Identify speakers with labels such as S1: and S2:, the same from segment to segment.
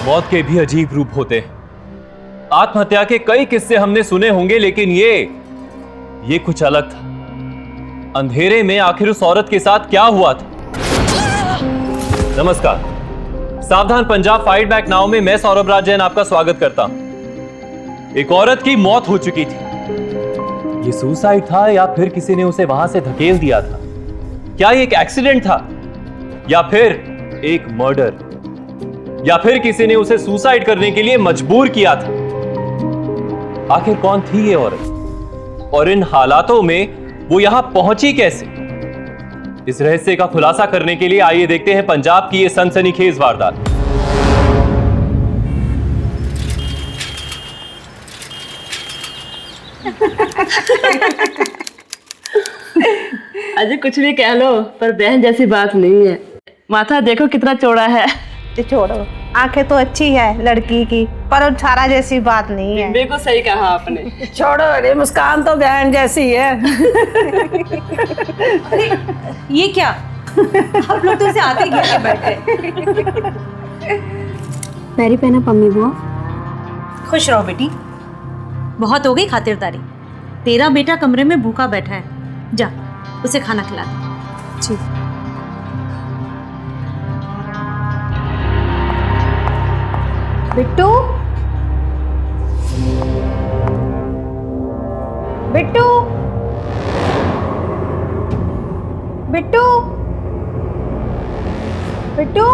S1: मौत के भी अजीब रूप होते हैं। आत्महत्या के कई किस्से हमने सुने होंगे, लेकिन ये कुछ अलग था। अंधेरे में आखिर उस औरत के साथ क्या हुआ था? नमस्कार, सावधान पंजाब फाइट बैक नाउ में मैं सौरभ राज जैन आपका स्वागत करता हूं। एक औरत की मौत हो चुकी थी। ये सुसाइड था या फिर किसी ने उसे वहां से धकेल दिया था? क्या ये एक एक्सीडेंट था या फिर एक मर्डर, या फिर किसी ने उसे सुसाइड करने के लिए मजबूर किया था? आखिर कौन थी ये औरत और इन हालातों में वो यहां पहुंची कैसे? इस रहस्य का खुलासा करने के लिए आइए देखते हैं पंजाब की ये सनसनीखेज वारदात।
S2: अजय कुछ भी कह लो, पर बहन जैसी बात नहीं है। माथा देखो कितना चौड़ा है।
S3: छोड़ो, आंखें तो अच्छी है लड़की की, पर उछारा जैसी बात नहीं है।
S2: बिल्कुल सही कहा आपने।
S3: छोड़ो, अरे मुस्कान तो बहन जैसी है।
S4: अरे ये क्या, आप लोग तो इसे आते ही बैठे।
S5: पैरी पहना पम्मी बुआ।
S4: खुश रहो बेटी, बहुत हो गई खातिरदारी। तेरा बेटा कमरे में भूखा बैठा है, जा उसे खाना खिला दे।
S5: जी।
S3: बिट्टू, बिट्टू, बिट्टू, बिट्टू,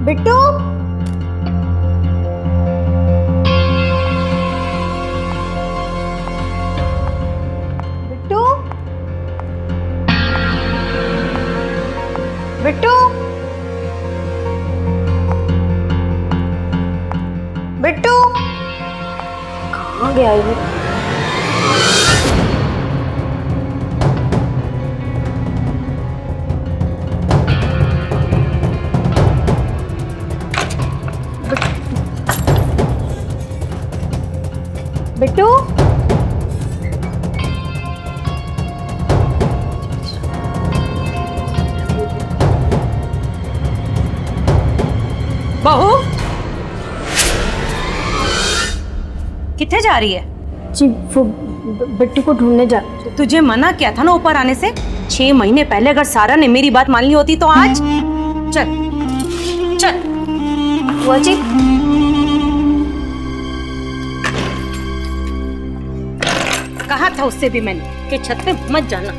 S3: बिट्टू, बिट्टू, बिट्टू,
S5: कहाँ गया ये?
S3: बिट्टू,
S4: बहू किथे जा रही है?
S5: जी वो बिट्टू को ढूंढने जा।
S4: तुझे मना किया था ना ऊपर आने से। 6 महीने पहले अगर सारा ने मेरी बात मान ली होती तो आज। चल चल।
S5: बुआ जी,
S4: कहा था उससे भी मैंने कि छत पे मत जाना,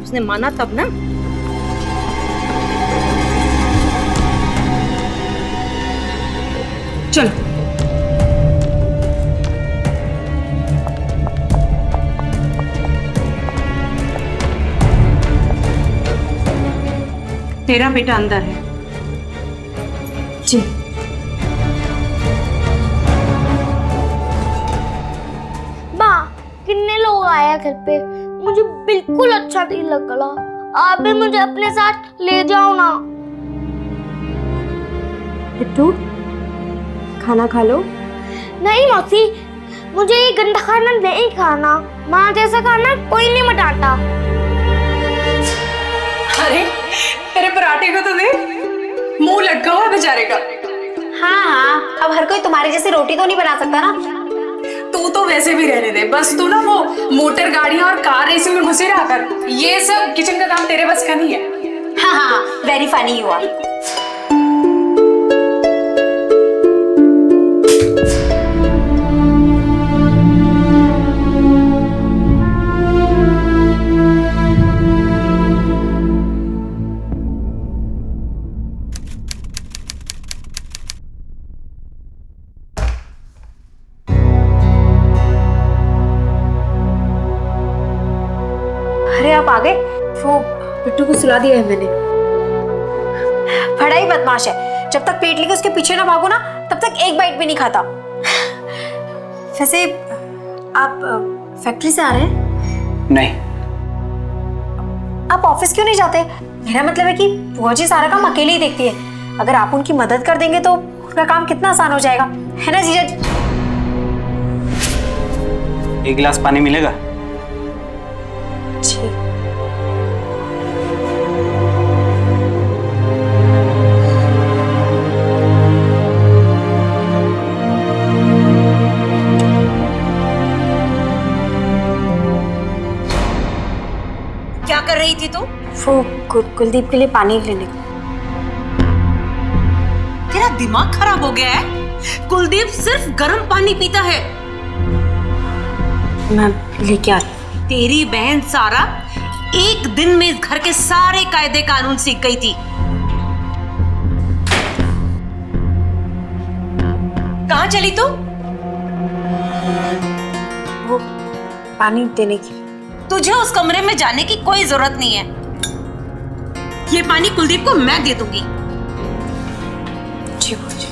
S4: उसने माना तब ना। चल तेरा बेटा अंदर है।
S5: जी।
S6: माँ, कितने लोग आए घर पे, मुझे बिल्कुल अच्छा नहीं लग रहा। आप भी मुझे अपने साथ ले जाओ ना।
S5: बिट्टू, खाना खा लो।
S6: नहीं मौसी, मुझे ये गंदा खाना नहीं खाना। माँ जैसा खाना कोई नहीं मटाता।
S7: अरे तेरे पराठे को तो देख, मुंह लटका हुआ है बेचारे का।
S5: हाँ हाँ, अब हर कोई तुम्हारी जैसी रोटी तो नहीं बना सकता ना।
S7: तू तो वैसे भी रहने दे, बस तू ना वो मोटर गाड़ियां और कार रेसिंग में घुसे रहा कर। ये सब किचन का काम तेरे बस का नहीं है।
S5: हाँ हाँ, वेरी फनी हुआ। अरे आप आ गए? वो बिट्टू को सुला दिया है मैंने। बड़ा ही बदमाश है, जब तक पेट लेके उसके पीछे ना भागो ना, तब तक एक बाइट भी नहीं खाता। वैसे आप फैक्ट्री से आ रहे हैं?
S8: नहीं।
S5: आप ऑफिस क्यों नहीं जाते? मेरा मतलब है कि बुआ जी सारा काम अकेले ही देखती है। अगर आप उनकी मदद कर देंगे तो उनका काम कितना आसान हो जाएगा, है ना जीजा जी?
S8: एक गिलास पानी मिलेगा?
S5: जी। वो कुलदीप के लिए पानी लेने।
S4: तेरा दिमाग खराब हो गया है? कुलदीप सिर्फ गर्म पानी पीता है।
S5: मैं लेके आ रही।
S4: तेरी बहन सारा एक दिन में इस घर के सारे कायदे कानून सीख गई थी। कहाँ चली तू?
S5: वो पानी देने की।
S4: तुझे उस कमरे में जाने की कोई जरूरत नहीं है। ये पानी कुलदीप को मैं दे दूंगी।
S5: जी बुआ जी।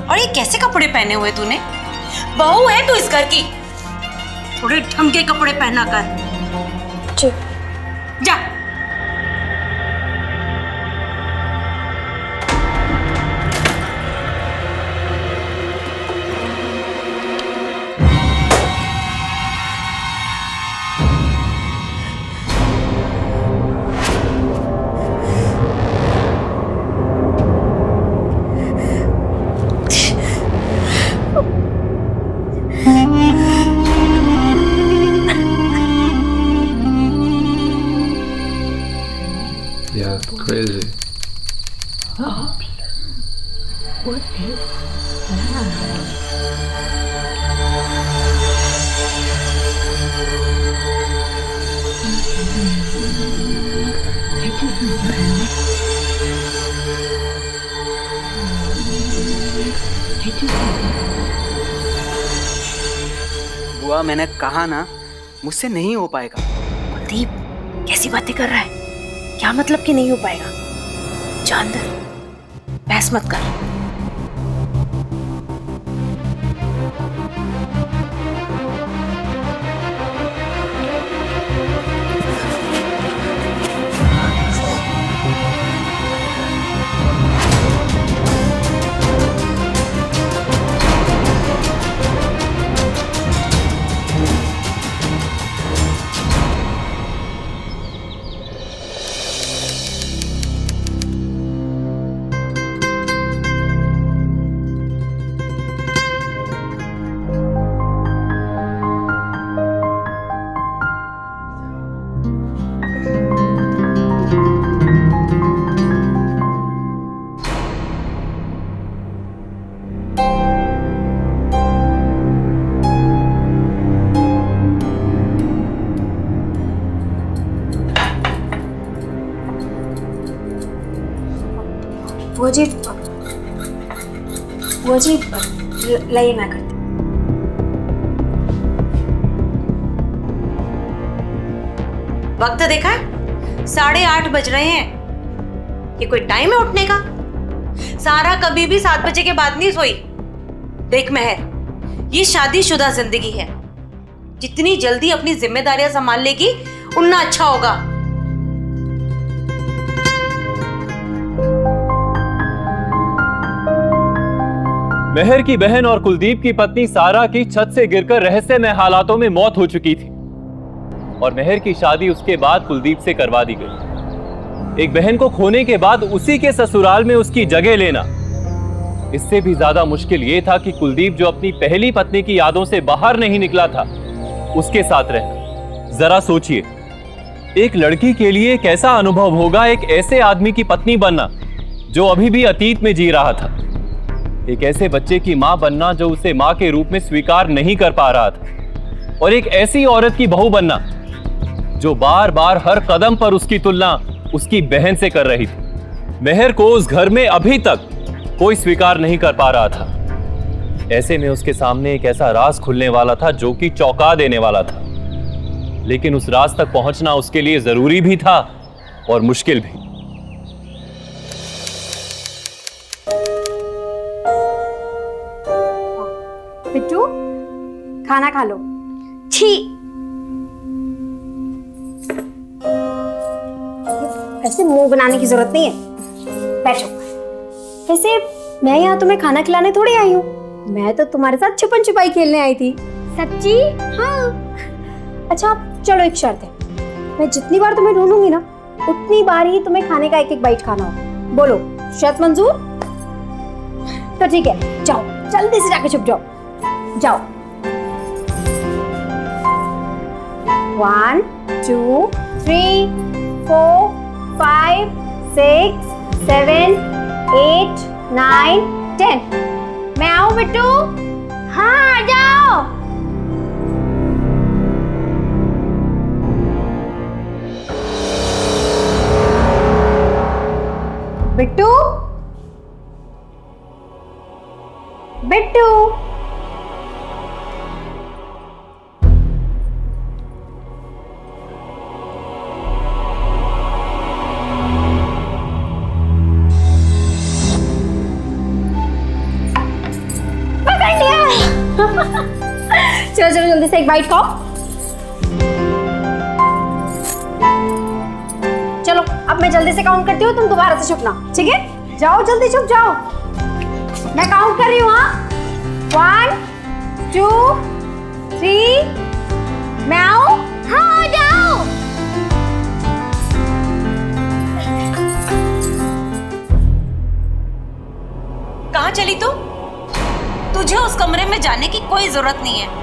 S4: और ये कैसे कपड़े पहने हुए तूने? बहू है तू इस घर की, थोड़े ढंग के कपड़े पहना कर।
S5: जी।
S4: जा।
S8: Yeah, crazy.
S9: बुआ मैंने कहा ना, मुझसे नहीं हो पाएगा।
S5: कुलदीप कैसी बातें कर रहा है? क्या मतलब कि नहीं हो पाएगा? जा अंदर, बहस मत कर। वो जी लाइए मैं करती।
S4: वक्त देखा है? 8:30 बज रहे हैं। ये कोई टाइम है उठने का? सारा कभी भी 7 बजे के बाद नहीं सोई। देख महर, ये शादीशुदा जिंदगी है। जितनी जल्दी अपनी जिम्मेदारियां संभाल लेगी उतना अच्छा होगा।
S1: महर की बहन और कुलदीप की पत्नी सारा की छत से गिरकर रहस्यमय हालातों में मौत हो चुकी थी और महर की शादी उसके बाद कुलदीप से करवा दी गई। एक बहन को खोने के बाद उसी के ससुराल में उसकी जगह लेना, इससे भी ज्यादा मुश्किल यह था कि कुलदीप जो अपनी पहली पत्नी की यादों से बाहर नहीं निकला था, उसके साथ रहना। जरा सोचिए, एक लड़की के लिए कैसा अनुभव होगा एक ऐसे आदमी की पत्नी बनना जो अभी भी अतीत में जी रहा था, एक ऐसे बच्चे की मां बनना जो उसे मां के रूप में स्वीकार नहीं कर पा रहा था, और एक ऐसी औरत की बहू बनना जो बार बार हर कदम पर उसकी तुलना उसकी बहन से कर रही थी। महर को उस घर में अभी तक कोई स्वीकार नहीं कर पा रहा था। ऐसे में उसके सामने एक ऐसा राज खुलने वाला था जो कि चौंका देने वाला था, लेकिन उस राज तक पहुंचना उसके लिए जरूरी भी था और मुश्किल भी।
S5: बिट्टू, खाना खा लो।
S6: छी,
S5: ऐसे मुंह बनाने की जरूरत नहीं है, बैठो। वैसे मैं यहाँ तुम्हें खाना खिलाने थोड़ी आई हूँ, मैं तो तुम्हारे साथ छुपन छुपाई खेलने आई थी।
S6: सच्ची?
S5: हाँ। अच्छा चलो, एक शर्त है, मैं जितनी बार तुम्हें ढूंढूंगी ना उतनी बार ही तुम्हें खाने का एक एक बाइट खाना होगा। बोलो, शर्त मंजूर? तो ठीक है, जाओ जल्दी से जाके छुप जाओ, जाओ। 1 2 3 4 5 6 7 8 9 10। मैं आऊं बिट्टू?
S6: हाँ आ जाओ।
S5: बिट्टू, बिट्टू। चलो चलो जल्दी से एक बाइट खाओ। चलो अब मैं जल्दी से काउंट करती हूँ, तुम दोबारा से छुपना, ठीक है? जाओ जल्दी छुप जाओ, मैं काउंट कर रही हूँ। हाँ 1 2 3। मैं आऊँ?
S6: हाँ आ जाओ।
S4: कहाँ चली तू? तुझे उस कमरे में जाने की कोई जरूरत नहीं है।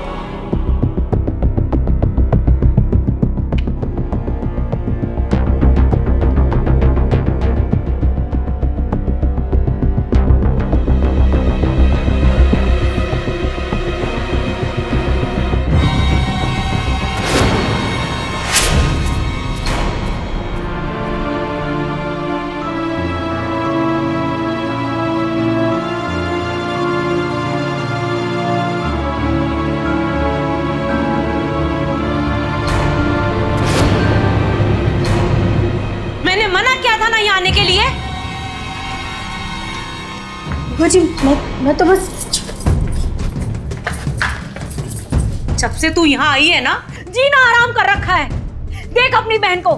S4: मैंने मना किया था ना यहाँ आने के लिए।
S5: जी मैं तो बस
S4: जब से तू यहाँ आई है ना, जीना आराम कर रखा है। देख अपनी बहन को,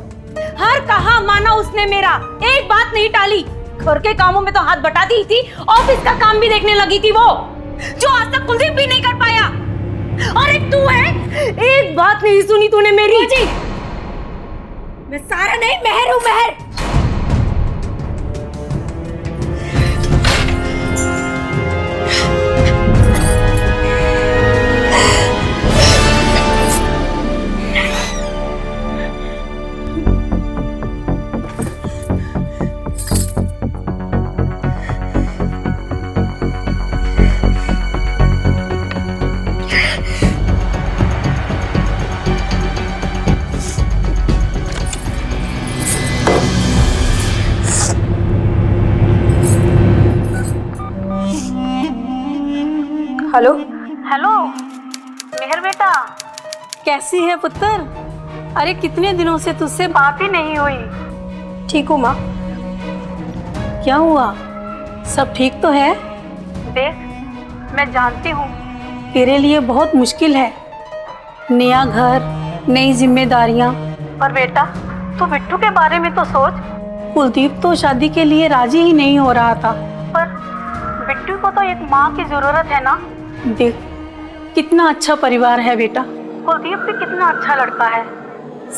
S4: हर कहा माना उसने मेरा, एक बात नहीं टाली। घर के कामों में तो हाथ बटाती ही थी, ऑफिस का काम भी देखने लगी थी वो, जो आज तक कुलदीप भी नहीं कर पाया। और एक तू है, एक बात नहीं सुनी तूने मेरी। जी
S5: मैं सारा नहीं, मेहर हूँ, मेहर। हेलो
S3: हेलो मेहर बेटा, कैसी है पुत्र? अरे कितने दिनों से तुझसे बात ही नहीं हुई।
S5: ठीक हूँ माँ।
S3: क्या हुआ? सब ठीक तो है? देख मैं जानती हूँ तेरे लिए बहुत मुश्किल है, नया घर, नई जिम्मेदारियाँ। पर बेटा तू बिट्टू के बारे में तो सोच। कुलदीप तो शादी के लिए राजी ही नहीं हो रहा था, पर बिट्टू को तो एक माँ की जरूरत है ना। देख कितना अच्छा परिवार है बेटा, कुलदीप भी कितना अच्छा लड़का है।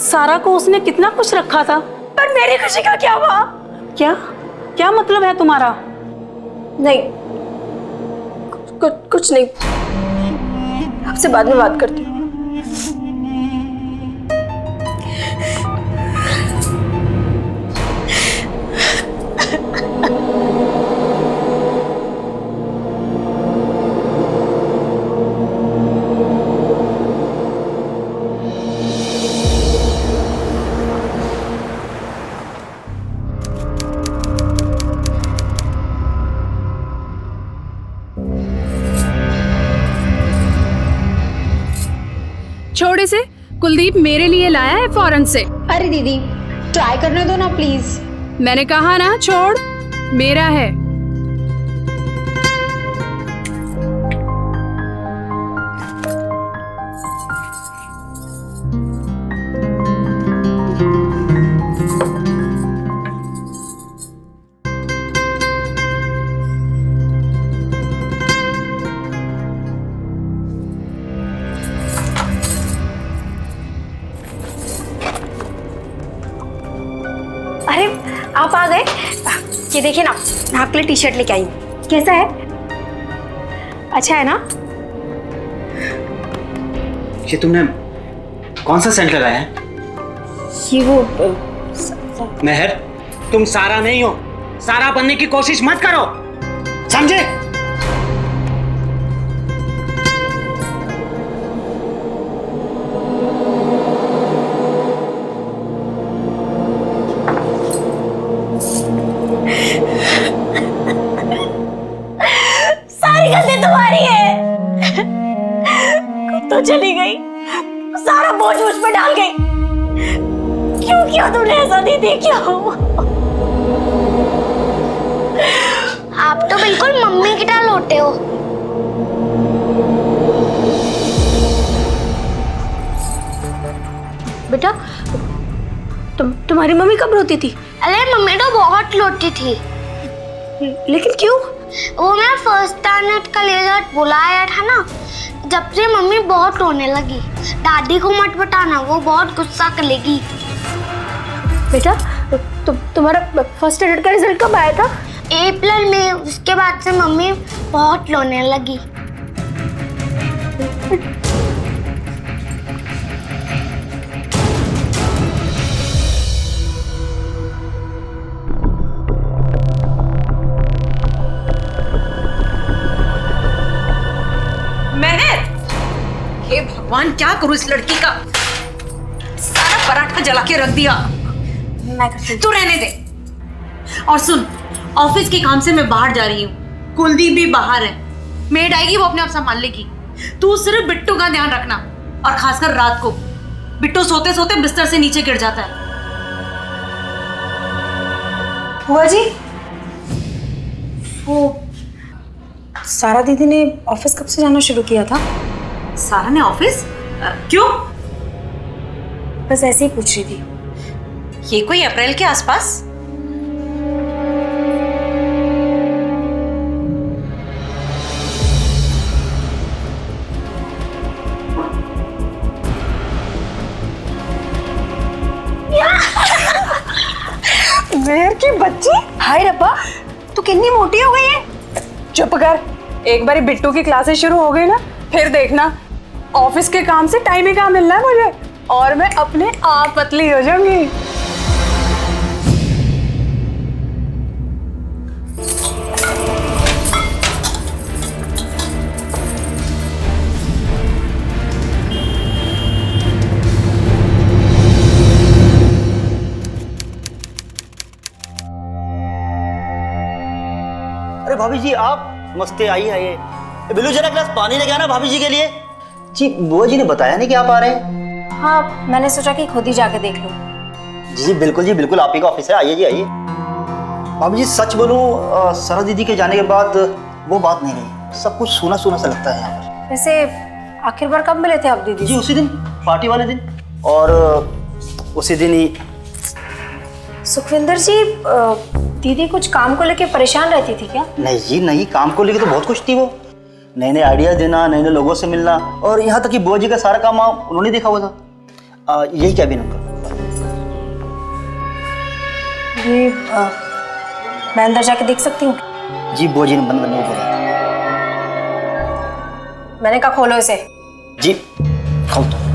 S3: सारा को उसने कितना कुछ रखा था, पर मेरी खुशी का क्या हुआ? क्या क्या मतलब है तुम्हारा?
S5: नहीं कुछ नहीं, आपसे बाद में बात करती हूँ।
S7: छोड़ इसे, कुलदीप मेरे लिए लाया है फॉरेन से।
S5: अरे दीदी ट्राई करने दो ना प्लीज।
S7: मैंने कहा ना छोड़, मेरा है।
S5: अरे आप आ गए? ये देखिए ना, मैं आपके लिए टी शर्ट लेके आई हूँ। कैसा है? अच्छा है ना?
S9: ये तुमने कौन सा सेंट लगाया है?
S5: ये वो
S9: मेहर, तुम सारा नहीं हो, सारा बनने की कोशिश मत करो, समझे?
S3: सारी गलती तुम्हारी है। तो चली गई, सारा बोझ मुझ पर डाल गई। क्यों किया तुमने ऐसा? दीदी क्यों?
S6: आप तो बिल्कुल मम्मी की तरह लौटे हो।
S3: बेटा, तुम्हारी मम्मी कब रोती थी?
S6: अरे मम्मी तो बहुत लौटी थी।
S3: लेकिन क्यों?
S6: वो मैं फर्स्ट स्टैंडर्ड का लेकर बुलाया था ना, जब से मम्मी बहुत रोने लगी। दादी को मत बताना, वो बहुत गुस्सा करेगी।
S3: बेटा, तुम्हारा फर्स्ट स्टैंडर्ड का रिजल्ट कब आया था?
S6: अप्रैल में। उसके बाद से मम्मी बहुत रोने लगी।
S4: महर, हे भगवान, क्या करूं इस लड़की का? सारा पराठा जला के रख दिया।
S5: मैं करती हूँ।
S4: तू रहने दे। और सुन, ऑफिस के काम से मैं बाहर जा रही हूँ, कुलदीप भी बाहर है। मेड आएगी, वो अपने आप संभाल लेगी। तू सिर्फ बिट्टू का ध्यान रखना, और खासकर रात को। बिट्टू सोते सोते बिस्तर से नीचे गिर जाता है।
S5: बुआ जी, वो सारा दीदी ने ऑफिस कब से जाना शुरू किया था?
S4: सारा ने ऑफिस? क्यों?
S5: बस ऐसे ही पूछ रही थी।
S4: ये कोई अप्रैल के आसपास?
S3: मेहर की बच्ची, हाय रब्बा, तू कितनी मोटी हो गई है।
S7: चुप कर, एक बारी बिट्टू की क्लासेस शुरू हो गई ना, फिर देखना ऑफिस के काम से टाइम ही कहाँ मिलना है मुझे, और मैं अपने आप पतली हो जाऊंगी।
S10: अरे भाभी जी, आप मस्ते, आइए आइए। बिल्लू जरा ग्लास पानी लेके आना भाभी जी के लिए। जी, बुआ जी ने बताया नहीं कि आप आ रहे हैं।
S5: हाँ, मैंने सोचा कि खुद ही जाके देख लूं।
S10: जी बिल्कुल जी बिल्कुल, आप ही का ऑफिस है, आइए जी आइए। भाभी जी सच बोलूं, सरा दीदी के जाने के बाद वो बात नहीं रही, सब कुछ सूना सूना सा लगता है यहाँ पर।
S5: वैसे आखिर बार कब मिले थे आप दीदी?
S10: जी उसी दिन, पार्टी वाले दिन, और उसी दिन ही।
S5: सुखविंदर जी, दीदी कुछ काम को लेके परेशान रहती थी क्या?
S10: नहीं जी नहीं, काम को लेके तो बहुत खुश थी वो। नए नए आइडिया देना, नए नए लोगों से मिलना, और यहाँ तक कि बुआ जी का सारा काम उन्होंने देखा हुआ था। यही कैबिन उनका।
S5: ये मैं अंदर जाके देख सकती हूँ?
S10: जी बुआ जी ने बंद करने को बोला।
S5: मैंने कहा खोलो इसे।
S10: जी खोल दो।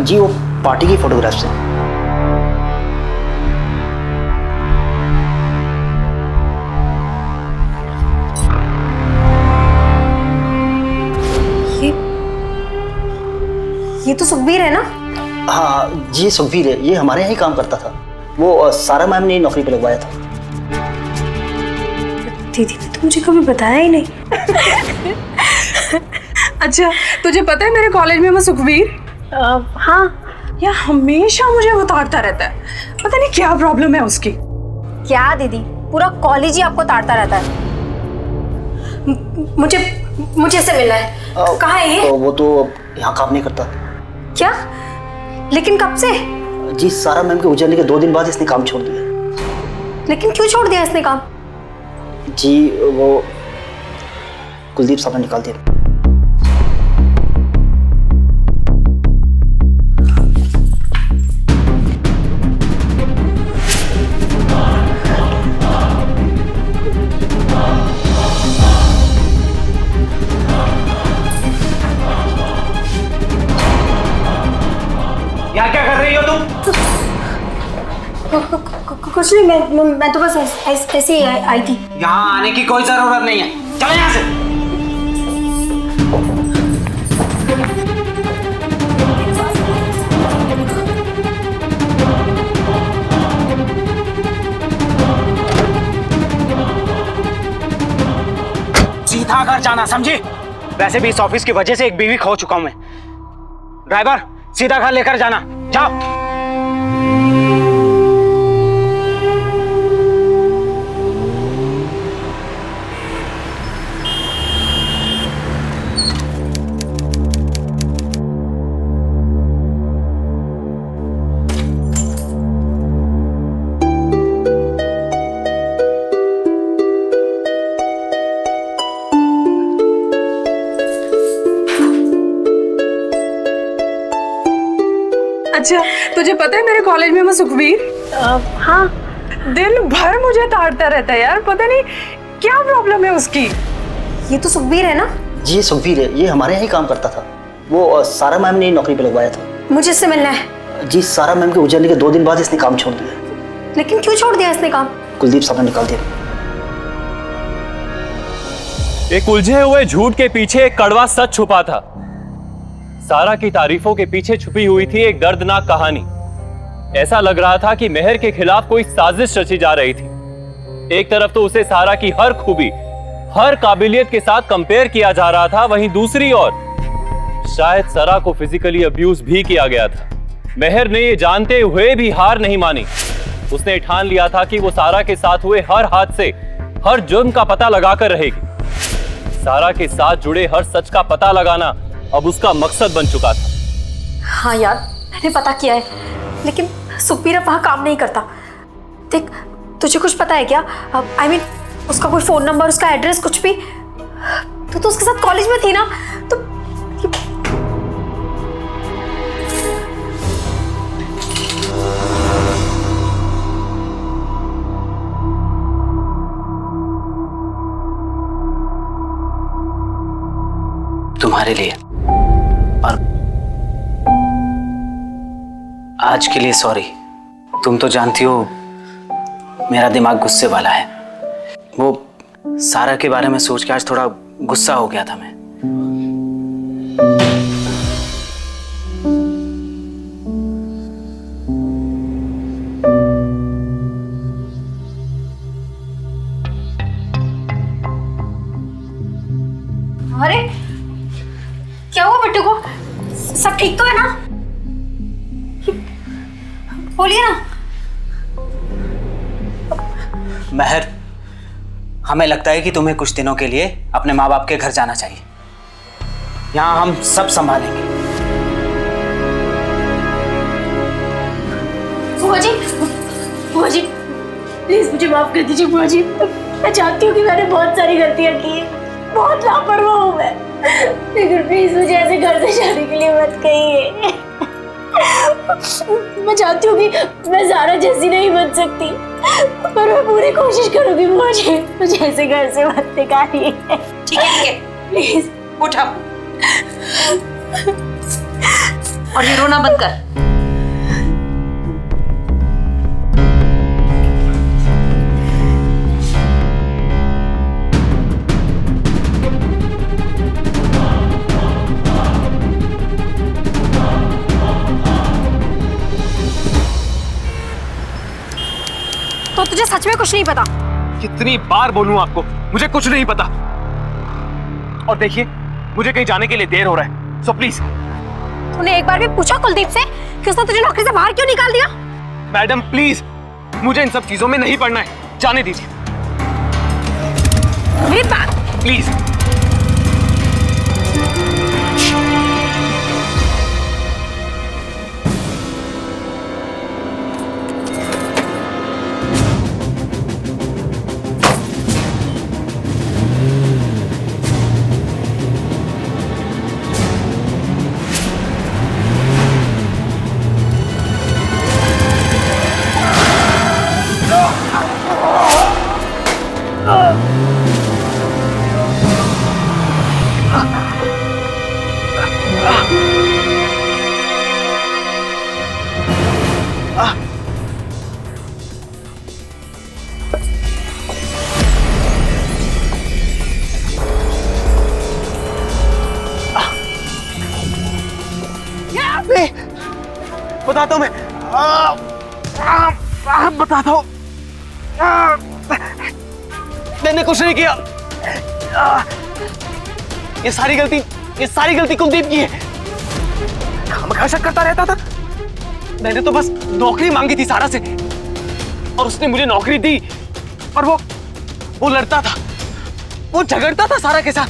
S10: जी वो पार्टी की फोटोग्राफ्स हैं।
S5: ये तो सुखबीर है ना?
S10: हाँ जी सुखबीर है, ये हमारे यहाँ ही काम करता था। वो सारा मैम ने नौकरी पे लगवाया था।
S5: दीदी ने तो मुझे कभी बताया ही नहीं।
S7: अच्छा, तुझे पता है मेरे कॉलेज में वो सुखबीर? हाँ, यार हमेशा मुझे उतारता रहता है, पता नहीं क्या प्रॉब्लम है उसकी।
S5: क्या दीदी, पूरा कॉलेज ही आपको ताड़ता रहता है।
S3: मुझे इससे मिलना है। कहाँ है ये?
S10: वो तो यहाँ काम नहीं करता।
S3: क्या? लेकिन कब से?
S10: जी सारा मैम के उजड़ने के 2 दिन बाद इसने काम छोड़ दिया।
S3: लेकिन क्यों छोड़ दिया इसने काम?
S10: जी वो कुलदीप साहब ने निकाल दिया।
S9: यहाँ क्या कर रही हो तुम?
S3: कुछ नहीं, मैं तो बस ऐसे ही आई थी।
S9: यहाँ आने की कोई जरूरत नहीं है, चलो यहाँ से। सीधा घर जाना, समझी? वैसे भी इस ऑफिस की वजह से एक बीवी खो चुका हूं मैं। ड्राइवर सीधा घर लेकर जाना, जाओ।
S7: अच्छा, तुझे पता है मेरे कॉलेज में वो सुखवीर?
S3: हाँ।
S7: दिन भर मुझे ताड़ता रहता है यार, पता नहीं क्या प्रॉब्लम है उसकी।
S3: ये तो सुखबीर है ना?
S10: जी सुखबीर है, ये हमारे यहाँ ही काम करता था। वो सारा मैम ने नौकरी पे लगवाया था।
S3: मुझे इससे मिलना है।
S10: जी सारा मैम के उजड़ने के 2 दिन बाद इसने काम छोड़ दिया।
S3: लेकिन क्यों छोड़ दिया इसने काम?
S10: कुलदीप साहब ने निकाल दिया।
S1: एक उलझे हुए झूठ के पीछे एक कड़वा सच छुपा था। सारा की तारीफों के पीछे छुपी हुई थी एक दर्दनाक कहानी। ऐसा लग रहा था कि मेहर के खिलाफ कोई साजिश रची जा रही थी। एक तरफ तो उसे सारा की हर खूबी, हर काबिलियत के साथ कंपेयर किया जा रहा था, वहीं दूसरी ओर शायद सारा को फिजिकली अब्यूज भी किया गया था। मेहर ने ये जानते हुए भी हार नहीं मानी। उसने ठान लिया था कि वो सारा के साथ हुए हर हादसे, हर जुर्म का पता लगाकर रहेगी। सारा के साथ जुड़े हर सच का पता लगाना अब उसका मकसद बन चुका था।
S3: हाँ यार, मैंने पता किया है, लेकिन सुखबीर अब वहाँ काम नहीं करता। देख, तुझे कुछ पता है क्या? I mean, उसका कोई फोन नंबर, उसका एड्रेस, कुछ भी? तू तो उसके साथ कॉलेज में थी ना? तो
S9: तुम्हारे लिए और आज के लिए सॉरी। तुम तो जानती हो मेरा दिमाग गुस्से वाला है। वो सारा के बारे में सोच के आज थोड़ा गुस्सा हो गया था मैं।
S3: अरे क्या हुआ बिट्टू को? सब ठीक तो है ना? बोलिए ना।
S9: महर, हमें लगता है कि तुम्हें कुछ दिनों के लिए अपने माँ बाप के घर जाना चाहिए। यहाँ हम सब संभालेंगे।
S3: बुआ जी प्लीज मुझे माफ कर दीजिए बुआ जी। मैं चाहती हूँ कि मैंने बहुत सारी गलतियाँ की, बहुत लापरवाह हूँ मैं, लेकिन प्लीज मुझे ऐसे घर से जाने के लिए मत कहिए। मैं चाहती हूँ कि मैं ज़ारा जैसी नहीं बन सकती, पर मैं पूरी कोशिश करूँगी बुआ जी, मुझे ऐसे घर से मत निकालिए।
S4: ठीक है
S3: प्लीज
S4: उठा और ये रोना बंद कर।
S3: तो तुझे सच में कुछ नहीं पता?
S1: कितनी बार बोलूं आपको, मुझे कुछ नहीं पता। और देखिए, मुझे कहीं जाने के लिए देर हो रहा है, सो प्लीज।
S3: तूने एक बार भी पूछा कुलदीप से कि उसने तुझे नौकरी से बाहर क्यों निकाल दिया?
S1: मैडम प्लीज, मुझे इन सब चीजों में नहीं पड़ना है।
S9: जाने दीजिए।
S3: मेरी बात
S9: प्लीज। बताता हूँ मैं, बताता हूँ। मैंने कुछ नहीं किया। ये सारी गलती कुलदीप की है। खामखा शक करता रहता था। मैंने तो बस नौकरी मांगी थी सारा से और उसने मुझे नौकरी दी। और वो लड़ता था, वो झगड़ता था सारा के साथ।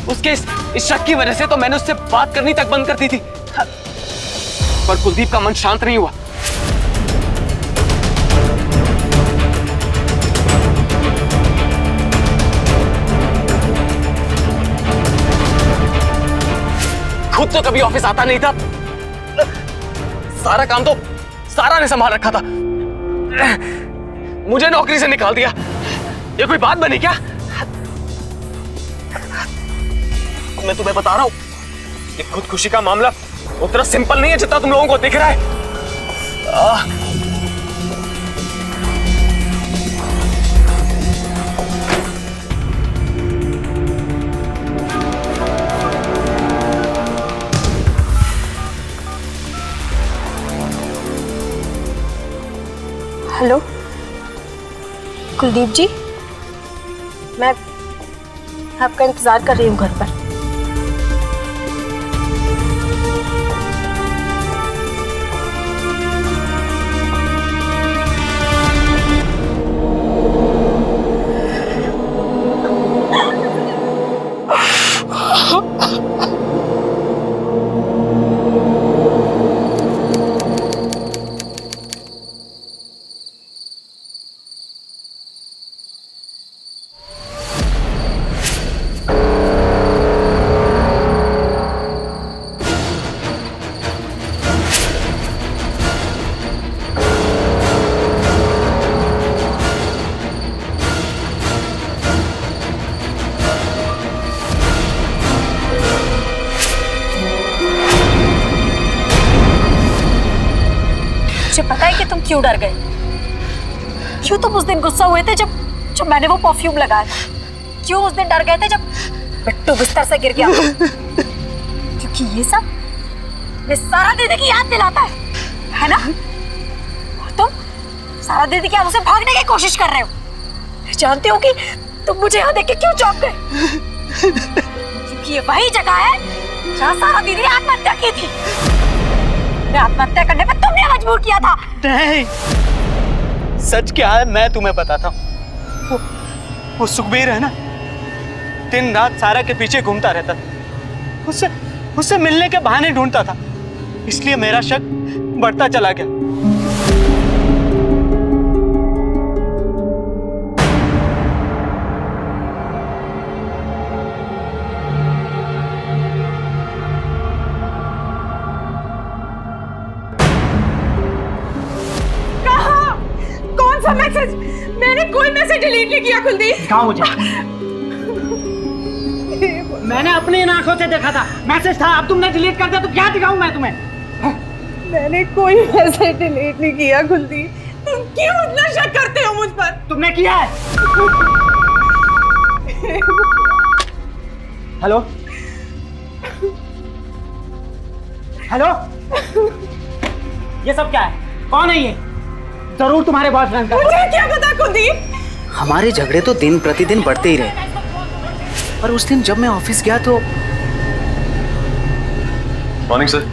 S9: उसके इस शक की वजह से तो मैंने उससे बात करनी तक बंद कर दी थी। पर कुलदीप का मन शांत नहीं हुआ। खुद तो कभी ऑफिस आता नहीं था। सारा काम तो सारा ने संभाल रखा था। मुझे नौकरी से निकाल दिया। ये कोई बात बनी क्या? मैं तुम्हें बता रहा हूं, ये खुदकुशी का मामला उतना सिंपल नहीं है जितना तुम लोगों को दिख रहा है।
S3: हेलो कुलदीप जी, मैं आपका इंतजार कर रही हूँ घर पर। मुझे पता है कि तुम क्यों डर गए। क्यों तुम उस दिन गुस्सा हुए थे जब मैंने वो परफ्यूम लगाया था। क्यों उस दिन डर गए थे जब बिट्टू बिस्तर से गिर गया। क्योंकि ये सब मैं सारा दीदी की याद दिलाता है ना। और तुम सारा दीदी की यादों से भागने की कोशिश कर रहे हो। जानते हो कि तुम मुझे यहाँ देख के क्यों चौंक गए? क्योंकि ये वही जगह है जहाँ सारा दीदी ने आत्महत्या की थी। आत्महत्या करने पर तुमने मजबूर किया था।
S9: नहीं, सच क्या है मैं तुम्हें बताता हूँ। वो सुखबीर है ना, दिन रात सारा के पीछे घूमता रहता था। उससे मिलने के बहाने ढूंढता था, इसलिए मेरा शक बढ़ता चला गया।
S7: मैसेज? मैंने कोई मैसेज डिलीट नहीं किया कुलदीप।
S11: दिखाओ मुझे। मैंने अपनी आंखों से देखा था, मैसेज था। अब तुमने डिलीट कर दिया तो क्या दिखाऊं मैं तुम्हें?
S7: मैंने कोई मैसेज डिलीट नहीं किया कुलदीप। तुम क्यों इतना शक करते हो मुझ पर?
S11: तुमने किया है। हेलो हेलो, ये सब क्या है? कौन है ये? जरूर तुम्हारे बॉयफ्रेंड का।
S7: मुझे क्या पता कुलदीप।
S9: हमारे झगड़े तो दिन प्रतिदिन बढ़ते ही रहे, पर उस दिन जब मैं ऑफिस गया तो
S8: मॉर्निंग सर।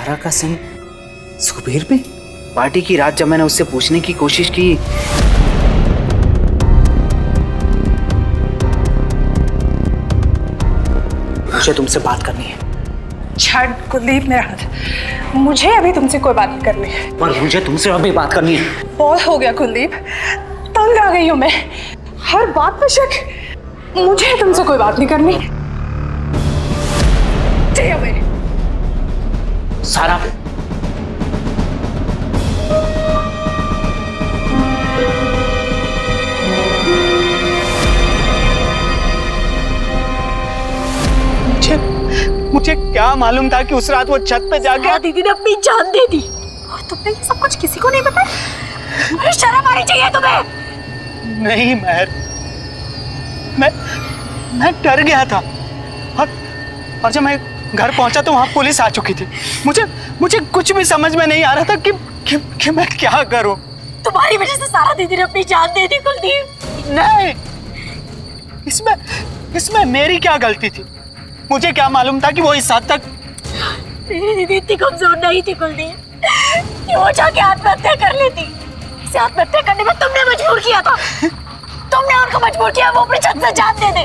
S12: सारा का सिम सुबीर पे? पार्टी की रात जब मैंने उससे पूछने की कोशिश की, मुझे तुमसे बात करनी है।
S7: छाड़ कुलदीप मेरा हाथ, मुझे अभी तुमसे कोई बात नहीं करनी है।
S12: पर मुझे तुमसे अभी बात करनी है।
S7: बहुत हो गया कुलदीप, तंग आ गई हूँ मैं, हर बात पे शक। मुझे तुमसे कोई बात नहीं करनी। Stay away।
S12: सारा,
S9: मुझे क्या मालूम था कि उस रात वो छत पे जाके
S3: दीदी ने अपनी जान दे दी और तुमने ये सब कुछ किसी को नहीं बताया? शर्म आनी चाहिए तुम्हें।
S9: नहीं महर, मैं डर गया था और जब मैं घर पहुंचा तो वहां पुलिस आ चुकी थी। मुझे कुछ भी समझ में नहीं आ रहा था कि मैं क्या करूं।
S3: तुम्हारी वजह से सारा दीदी ने अपनी जान दे दी कुलदीप।
S9: नहीं, इसमें मेरी क्या गलती थी? मुझे क्या मालूम था कि वो इस हद तक।
S3: मेरी दीदी इतनी कमजोर नहीं थी कुलदीप कि वो जाके आत्महत्या कर लेती। इसे आत्महत्या करने में तुमने मजबूर किया था। तुमने उनको मजबूर किया वो अपनी छत से जान दे दे।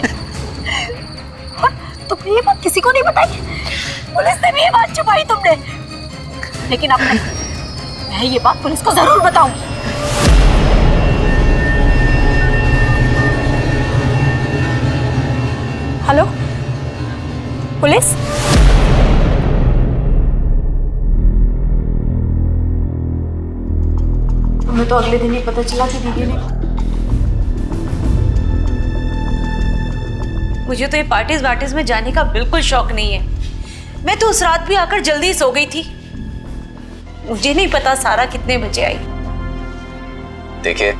S3: और तुमने ये बात किसी को नहीं बताई, पुलिस से भी ये बात छुपाई तुमने। लेकिन अब नहीं, मैं ये बात पुलिस को जरूर बताऊंगी। हेलो पुलिस, हमें तो अगले दिन ही पता चला कि दीदी ने।
S4: मुझे तो ये पार्टीज वार्टीज में जाने का बिल्कुल शौक नहीं है। मैं तो उस रात भी आकर जल्दी सो गई थी। मुझे नहीं पता सारा कितने बजे आई।
S13: देखिए,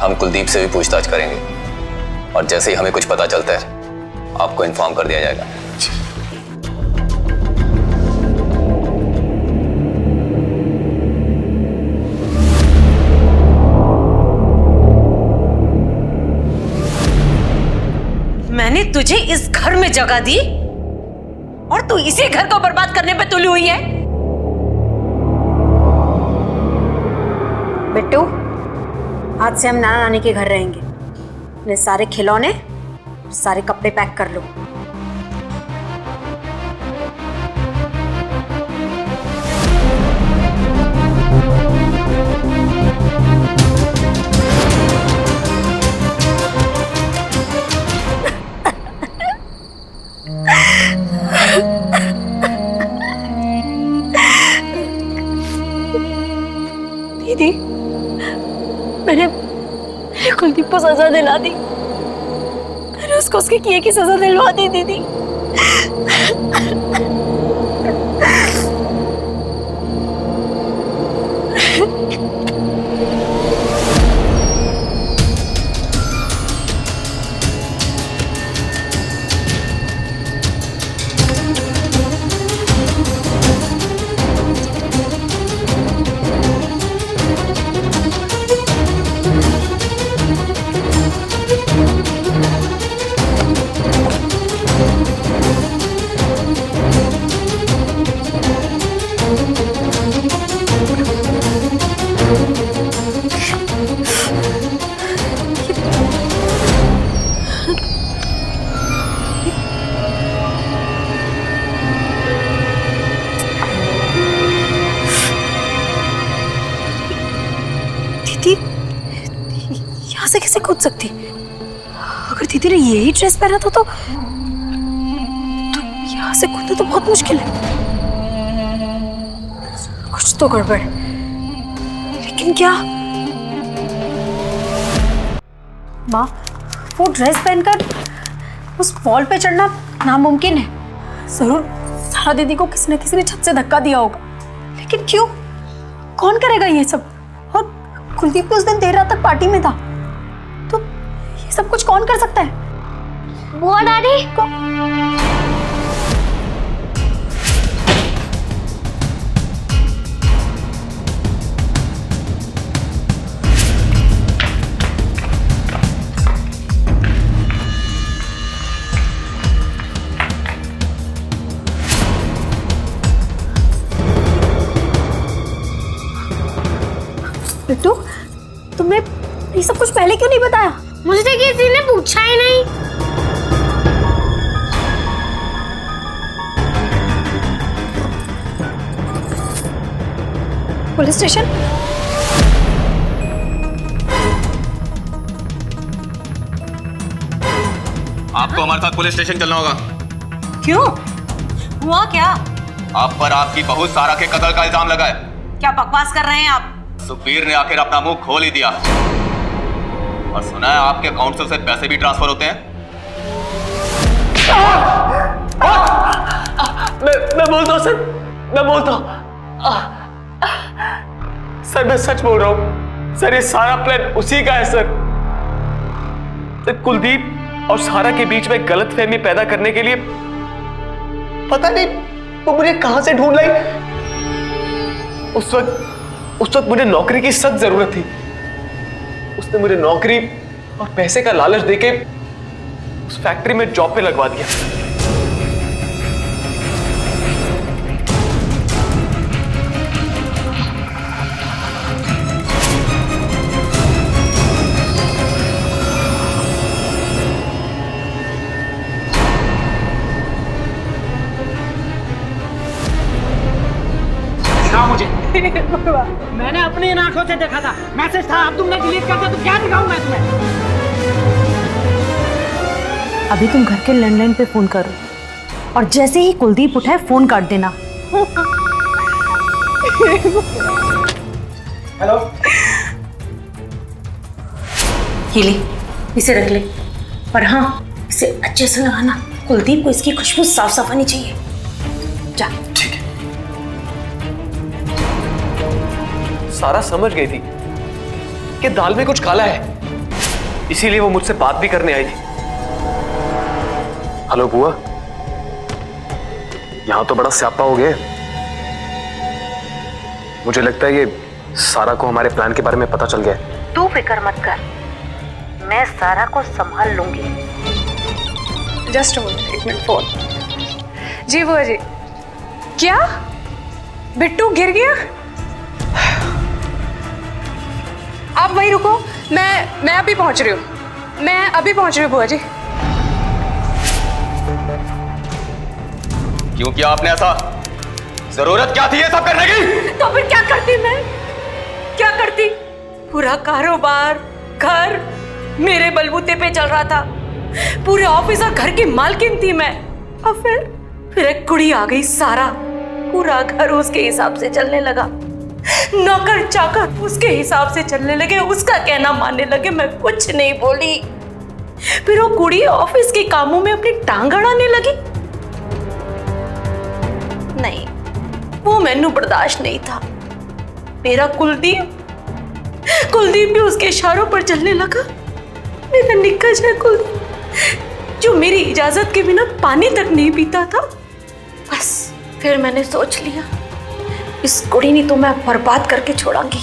S13: हम कुलदीप से भी पूछताछ करेंगे और जैसे ही हमें कुछ पता चलता है आपको इन्फॉर्म कर दिया जाएगा।
S4: मैंने तुझे इस घर में जगह दी और तू इसी घर को बर्बाद करने पे तुली हुई है।
S5: बिट्टू, आज से हम नाना नानी के घर रहेंगे। अपने सारे खिलौने, सारे कपड़े पैक कर लो।
S3: दीदी, मैंने कुलदीप को सजा दिला दी। मैंने उसको उसके किए की सजा दिलवा दी दीदी। यहाँ से कैसे कूद सकती? अगर दीदी ने यही ड्रेस पहना था तो यहाँ से कूदना तो बहुत मुश्किल है। कुछ तो गड़बड़, लेकिन क्या? माँ, वो ड्रेस पहनकर उस वॉल पे चढ़ना नामुमकिन है। जरूर सारा दीदी को किसी न किसी ने छत से धक्का दिया होगा, लेकिन क्यों? कौन करेगा ये सब? और कुलदीप उस दिन देर रात तक पार्टी में था, तो ये सब कुछ कौन कर सकता है?
S6: बुआ डैडी
S5: बिट्टू, तुमने ये सब कुछ पहले क्यों नहीं बताया?
S6: मुझसे किसी ने पूछा ही नहीं।
S5: Police station?
S13: आपको हमारे साथ पुलिस स्टेशन चलना होगा।
S4: क्यों? हुआ क्या?
S13: आप पर आपकी बहू सारा के कत्ल का इल्जाम लगा है।
S4: क्या बकवास कर रहे हैं आप?
S13: सुखबीर ने आखिर अपना मुंह खोल ही दिया और सुना है आपके अकाउंट से उसे पैसे भी ट्रांसफर होते हैं।
S9: मैं बोलता हूँ सर, मैं बोलता हूँ सर, मैं सच बोल रहा हूँ सर। ये सारा प्लान उसी का है सर। कुलदीप और सारा के बीच में गलतफहमी पैदा करने के लिए पता नहीं वो मुझे कहां से ढूंढ लाई। उस वक्त मुझे नौकरी की सख्त जरूरत थी। उसने मुझे नौकरी और पैसे का लालच देके उस फैक्ट्री में जॉब पे लगवा दिया।
S11: मुझे मैंने अपनी आंखों से देखा था, मैसेज था। अब तुमने डिलीट कर दिया तो क्या दिखाऊं मैं तुम्हें?
S3: अभी तुम घर के लैंडलाइन पे फोन करो और जैसे ही कुलदीप उठाए फोन काट देना।
S11: हेलो,
S4: ये ले, इसे रख ले। पर हाँ, इसे अच्छे से लगाना। कुलदीप को इसकी खुशबू साफ साफ आनी चाहिए। जा।
S9: ठीक है। सारा समझ गई थी कि दाल में कुछ काला है, इसीलिए वो मुझसे बात भी करने आई थी। हेलो बुआ, यहां तो बड़ा स्यापा हो गया। मुझे लगता है ये सारा को हमारे प्लान के बारे में पता चल गया है।
S4: तू फिक्र मत कर, मैं सारा को संभाल लूंगी।
S7: जस्ट एक मिनट, फोन। जी बुआ जी। क्या बिट्टू गिर गया? आप वहीं रुको, मैं अभी पहुंच रही हूँ। मैं अभी पहुंच रही हूँ बुआ जी।
S13: क्यों किया आपने ऐसा? जरूरत क्या थी ये सब करने की?
S4: तो फिर क्या करती मैं? क्या करती? पूरा कारोबार, घर मेरे बलबूते पे चल रहा था। पूरे ऑफिस और घर की मालकिन थी मैं। और फिर एक कुड़ी आ गई, सारा। पूरा घर उसके हिसाब से चलने लगा। नौकर चाकर उसके हिसाब से चलने लगे, उसका कहना मानने लगे। मैं कुछ नहीं बोली। फिर वो कुड़ी ऑफिस के कामों में अपनी टांग अड़ाने लगी। नहीं, वो मैनू बर्दाश्त नहीं था। मेरा कुलदीप भी उसके इशारों पर चलने लगा। मेरा निक्का सा कुलदीप, जो मेरी इजाजत के बिना पानी तक नहीं पीता था। बस फिर मैंने सोच लिया, इस कुड़ी ने तो मैं बर्बाद करके छोड़ांगी।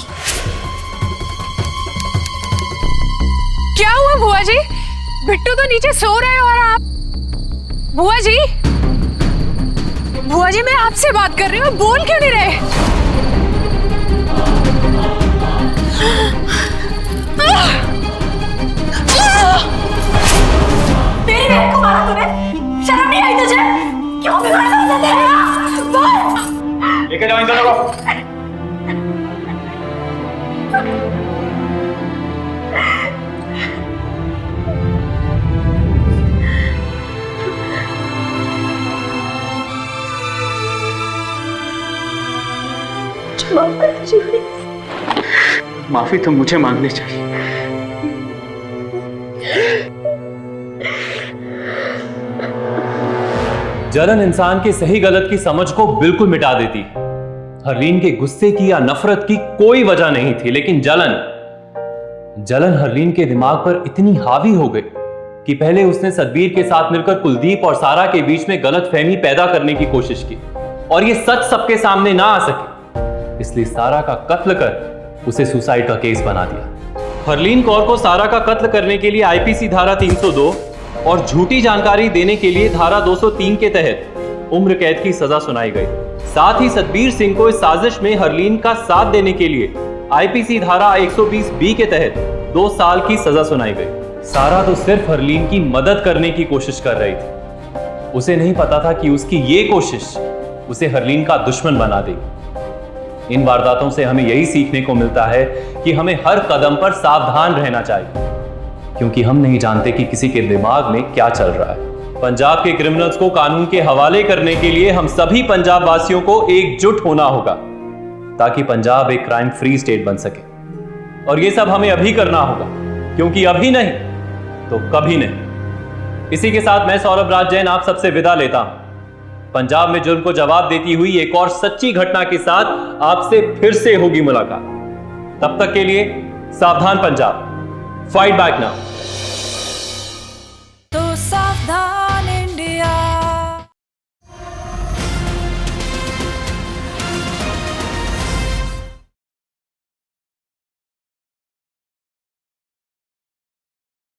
S7: क्या हुआ बुआ जी? बिट्टू तो नीचे सो रहे हो और आप? बुआ जी, बुआ जी मैं आपसे बात कर रही हूँ, बोल क्यों नहीं रहे?
S4: मेरी बहन को मारा तूने? शर्म नहीं आई तुझे? क्यों बिगाड़ रहा है? बोल।
S9: लेके जाओ इन दोनों को।
S11: माफी तो मुझे मांगनी चाहिए।
S1: जलन इंसान के सही गलत की समझ को बिल्कुल मिटा देती। हरलीन के गुस्से की या नफरत की कोई वजह नहीं थी, लेकिन जलन हरलीन के दिमाग पर इतनी हावी हो गई कि पहले उसने सतबीर के साथ मिलकर कुलदीप और सारा के बीच में गलतफहमी पैदा करने की कोशिश की, और ये सच सबके सामने ना आ सके, इसलिए सारा का कत्ल कर उसे सुसाइड का केस बना दिया। हरलीन कौर को सारा का कत्ल करने के लिए आईपीसी धारा 302 और झूठी जानकारी देने के लिए धारा 203 के तहत उम्र कैद की सजा सुनाई गई। साथ ही सतबीर सिंह को इस साजिश में हरलीन का साथ देने के लिए आईपीसी धारा 120 बी के तहत 2 साल की सजा सुनाई गई। सारा तो सिर्फ हरलीन की मदद करने की कोशिश कर रही थी। उसे नहीं पता था कि उसकी ये कोशिश उसे हरलीन का दुश्मन बना देगी। इन वारदातों से हमें यही सीखने को मिलता है कि हमें हर कदम पर सावधान रहना चाहिए, क्योंकि हम नहीं जानते कि किसी के दिमाग में क्या चल रहा है। पंजाब के क्रिमिनल्स को कानून के हवाले करने के लिए हम सभी पंजाब वासियों को एकजुट होना होगा, ताकि पंजाब एक क्राइम फ्री स्टेट बन सके। और ये सब हमें अभी करना होगा, क्योंकि अभी नहीं तो कभी नहीं। इसी के साथ मैं सौरभ राज जैन आप सबसे विदा लेता हूं। पंजाब में जुर्म को जवाब देती हुई एक और सच्ची घटना के साथ आपसे फिर से होगी मुलाकात। तब तक के लिए सावधान पंजाब, फाइट बैक नाउ।